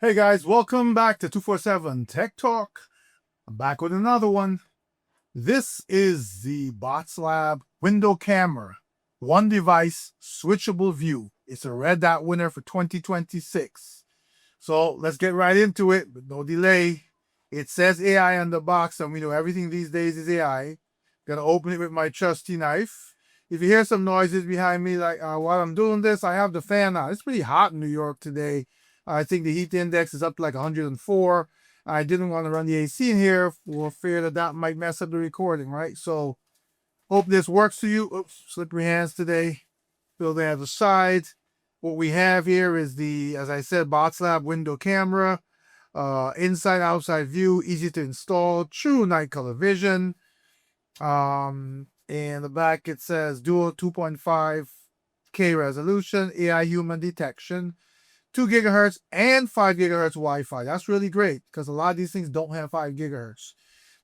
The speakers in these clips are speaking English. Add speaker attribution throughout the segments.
Speaker 1: Hey guys, welcome back to 247 Tech Talk. I'm back with another one. This is the Botslab Window Camera. One device, switchable view. It's a red dot winner for 2026. So let's get right into it with no delay. It says AI on the box, and we know everything these days is AI. Gonna open it with my trusty knife. If you hear some noises behind me, like while I'm doing this, I have the fan on. It's pretty hot in New York today. I think the heat index is up to like 104. I didn't want to run the AC in here for fear that that might mess up the recording, right? So hope this works for you. Oops, slippery hands today. Fill the other side. What we have here is the, as I said, Botslab Window Camera. Inside outside view, easy to install, true night color vision. In the back it says dual 2.5K resolution, AI human detection, 2 gigahertz and 5 gigahertz Wi-Fi. That's really great because a lot of these things don't have 5 gigahertz.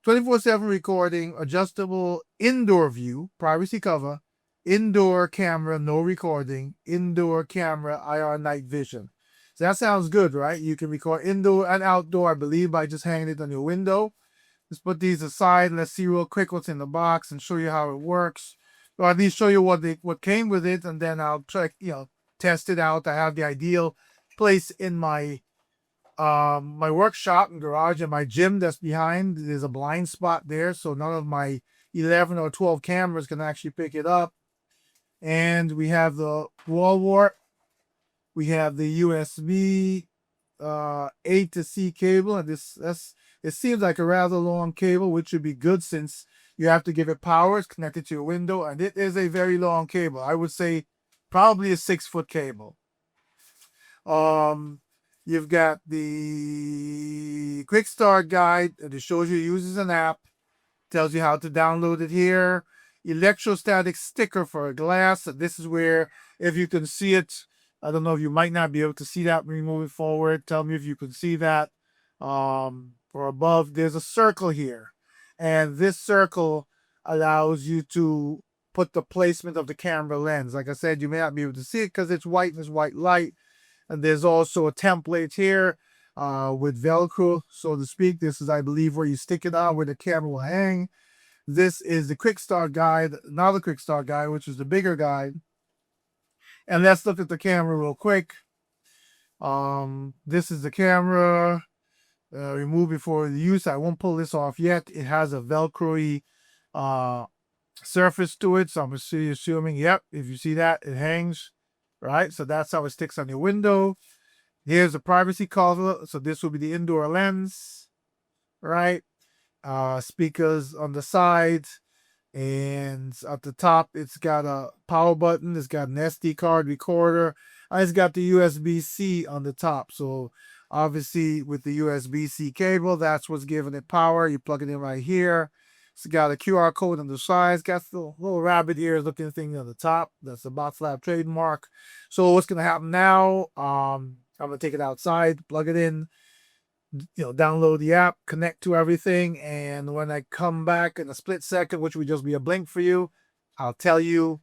Speaker 1: 24/7 recording, adjustable indoor view, privacy cover, indoor camera, no recording, indoor camera, IR night vision. So that sounds good, right? You can record indoor and outdoor, I believe, by just hanging it on your window. Let's put these aside. Let's see real quick what's in the box and show you how it works, or at least show you what came with it, and then I'll try test it out. I have the ideal place in my my workshop and garage and my gym that's behind. There's a blind spot there, so none of my 11 or 12 cameras can actually pick it up. And we have the wall wart. We have the USB A to C cable, and it seems like a rather long cable, which would be good since you have to give it power. It's connected to your window, and it is a very long cable. I would say probably a 6-foot cable. You've got the quick start guide that shows you it uses an app, tells you how to download it here. Electrostatic sticker for glass. This is where, if you can see it, I don't know if you might not be able to see that when you move it forward. Tell me if you can see that. For above, there's a circle here. And this circle allows you to put the placement of the camera lens. Like I said, you may not be able to see it because it's white and it's white light. And there's also a template here with Velcro, so to speak. This is, I believe, where you stick it on where the camera will hang. This is the quick start guide, another quick start guide, which is the bigger guide. And let's look at the camera real quick. This is the camera. Remove before the use. I won't pull this off yet. It has a Velcro-y surface to it. So I'm assuming, yep, if you see that, it hangs, right? So that's how it sticks on your window. Here's the privacy cover. So this will be the indoor lens, right? Speakers on the sides. And at the top, it's got a power button. It's got an SD card recorder. And it's got the USB-C on the top. So obviously with the USB-C cable, that's what's giving it power. You plug it in right here. It's got a QR code on the side. It's got the little rabbit ears looking thing on the top. That's the Botslab trademark. So what's going to happen now? I'm going to take it outside, plug it in, download the app, connect to everything, and when I come back in a split second, which would just be a blink for you, I'll tell you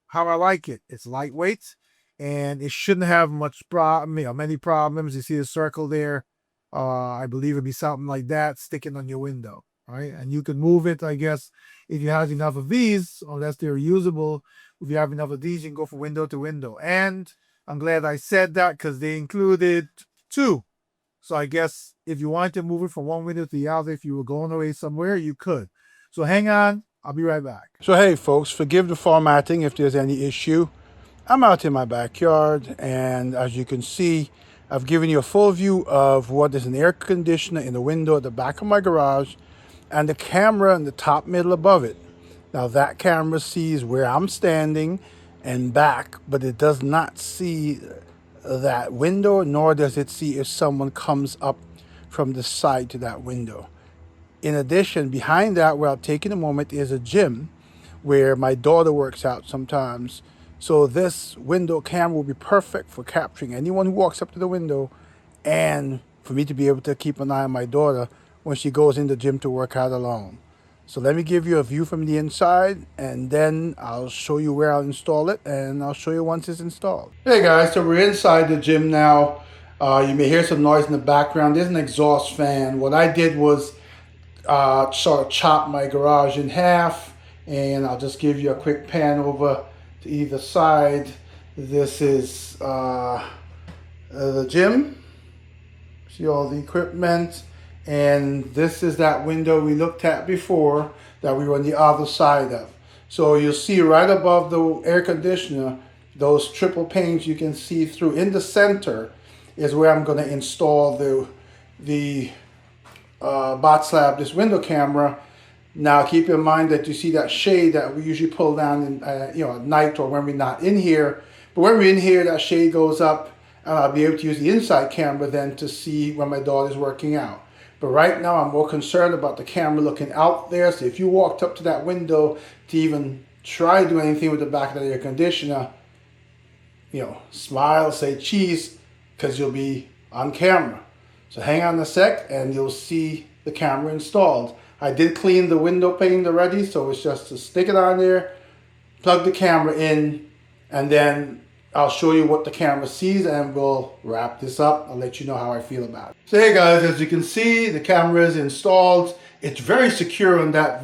Speaker 1: how I like it. It's lightweight, and it shouldn't have many problems. You see the circle there. I believe it'd be something like that sticking on your window, right? And you can move it, I guess, if you have enough of these, unless they're reusable. If you have enough of these, you can go from window to window. And I'm glad I said that because they included 2. So I guess if you wanted to move it from one window to the other, if you were going away somewhere, you could. So hang on. I'll be right back. So hey, folks, forgive the formatting if there's any issue. I'm out in my backyard, and as you can see, I've given you a full view of what is an air conditioner in the window at the back of my garage and the camera in the top middle above it. Now that camera sees where I'm standing and back, but it does not see that window, nor does it see if someone comes up from the side to that window. In addition, behind that, where I'm taking a moment, is a gym where my daughter works out sometimes. So this window camera will be perfect for capturing anyone who walks up to the window, and for me to be able to keep an eye on my daughter when she goes in the gym to work out alone. So let me give you a view from the inside, and then I'll show you where I'll install it, and I'll show you once it's installed. Hey guys, so we're inside the gym now. You may hear some noise in the background. There's an exhaust fan. What I did was sort of chop my garage in half, and I'll just give you a quick pan over to either side. This is the gym. See all the equipment, and this is that window we looked at before that we were on the other side of. So you'll see right above the air conditioner, those triple panes you can see through. In the center is where I'm going to install the Botslab, this window camera. Now keep in mind that you see that shade that we usually pull down in, at night or when we're not in here. But when we're in here, that shade goes up, and I'll be able to use the inside camera then to see when my daughter's working out. But right now I'm more concerned about the camera looking out there. So if you walked up to that window to even try to do anything with the back of the air conditioner, smile, say cheese, because you'll be on camera. So hang on a sec and you'll see the camera installed. I did clean the window pane already, so it's just to stick it on there, plug the camera in, and then I'll show you what the camera sees and we'll wrap this up. I'll let you know how I feel about it. So hey guys, as you can see, the camera is installed. It's very secure on that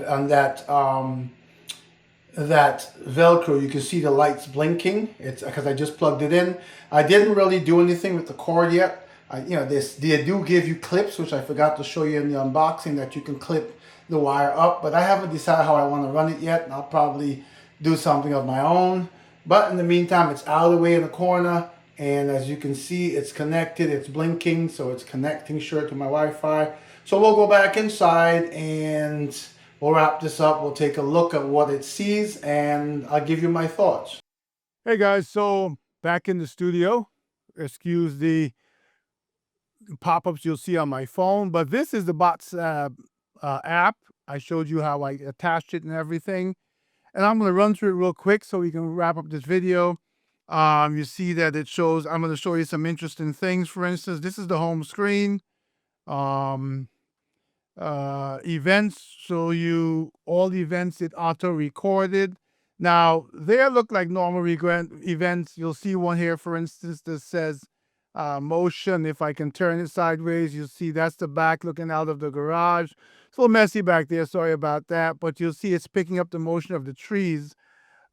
Speaker 1: Velcro. You can see the lights blinking. It's because I just plugged it in. I didn't really do anything with the cord yet. They do give you clips, which I forgot to show you in the unboxing, that you can clip the wire up, but I haven't decided how I want to run it yet, and I'll probably do something of my own. But in the meantime, it's out of the way in the corner, and as you can see, it's connected, it's blinking, so it's connecting straight to my Wi-Fi. So we'll go back inside and we'll wrap this up. We'll take a look at what it sees, and I'll give you my thoughts. Hey guys, so back in the studio. Excuse the pop-ups you'll see on my phone, but this is the Botslab app. I showed you how I attached it and everything, and I'm going to run through it real quick so we can wrap up this video. You see that it shows, I'm going to show you some interesting things. For instance, this is the home screen. Events show you all the events it auto recorded. Now they look like normal events. You'll see one here, for instance, that says motion. If I can turn it sideways, you'll see that's the back looking out of the garage. It's a little messy back there, sorry about that, but you'll see it's picking up the motion of the trees.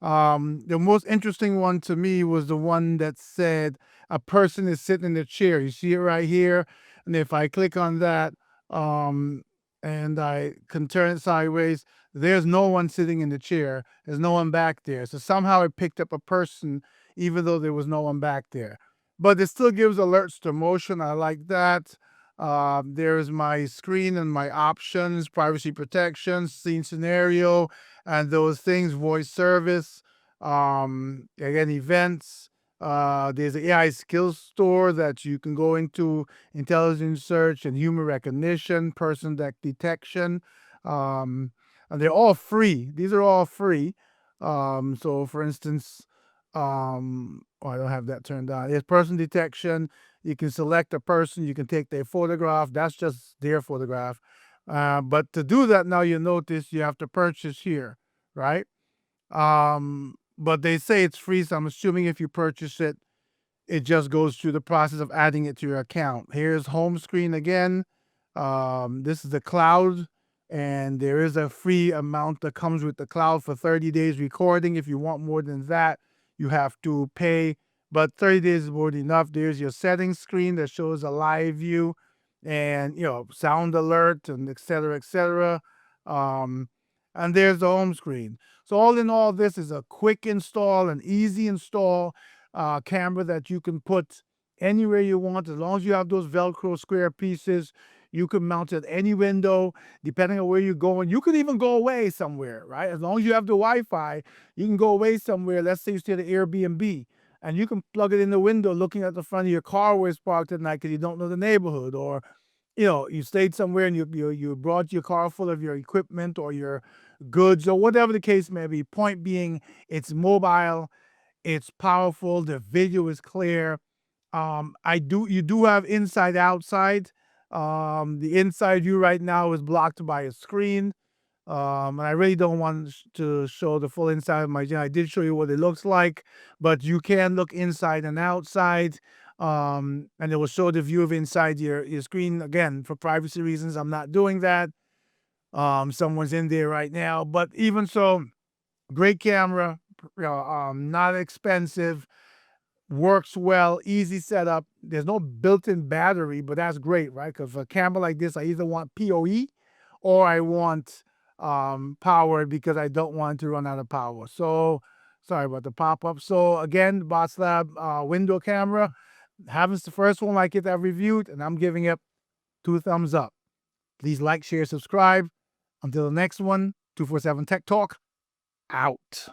Speaker 1: The most interesting one to me was the one that said a person is sitting in a chair. You see it right here, and if I click on that and I can turn it sideways, there's no one sitting in the chair. There's no one back there. So somehow it picked up a person even though there was no one back there. But it still gives alerts to motion. I like that. There's my screen and my options, privacy protection, scene scenario, and those things, voice service, again, events. There's an AI skills store that you can go into, intelligence search and human recognition, person detection. And they're all free. These are all free. So for instance, I don't have that turned on. There's person detection. You can select a person. You can take their photograph. That's just their photograph. But to do that, now you notice you have to purchase here, right? But they say it's free, so I'm assuming if you purchase it, it just goes through the process of adding it to your account. Here's home screen again. This is the cloud, and there is a free amount that comes with the cloud for 30 days recording. If you want more than that, you have to pay, but 30 days is more than enough. There's your settings screen that shows a live view and sound alert and et cetera, et cetera. And there's the home screen. So all in all, this is a quick install, an easy install camera that you can put anywhere you want. As long as you have those Velcro square pieces, you can mount it any window, depending on where you're going. You could even go away somewhere, right? As long as you have the Wi-Fi, you can go away somewhere. Let's say you stay at an Airbnb, and you can plug it in the window looking at the front of your car where it's parked at night because you don't know the neighborhood. Or you stayed somewhere and you brought your car full of your equipment or your goods or whatever the case may be. Point being, it's mobile, it's powerful, the video is clear. You do have inside outside. The inside view right now is blocked by a screen. And I really don't want to show the full inside of my gym. I did show you what it looks like, but you can look inside and outside. And it will show the view of inside your screen. Again, for privacy reasons, I'm not doing that. Someone's in there right now, but even so, great camera, not expensive, works well, easy setup. There's no built-in battery, but that's great, right? Because a camera like this, I either want PoE or I want power because I don't want to run out of power. So sorry about the pop-up. So again, Botslab window camera. Haven's the first one like it I've reviewed, and I'm giving it 2 thumbs up. Please like, share, subscribe. Until the next one, 247 Tech Talk, out.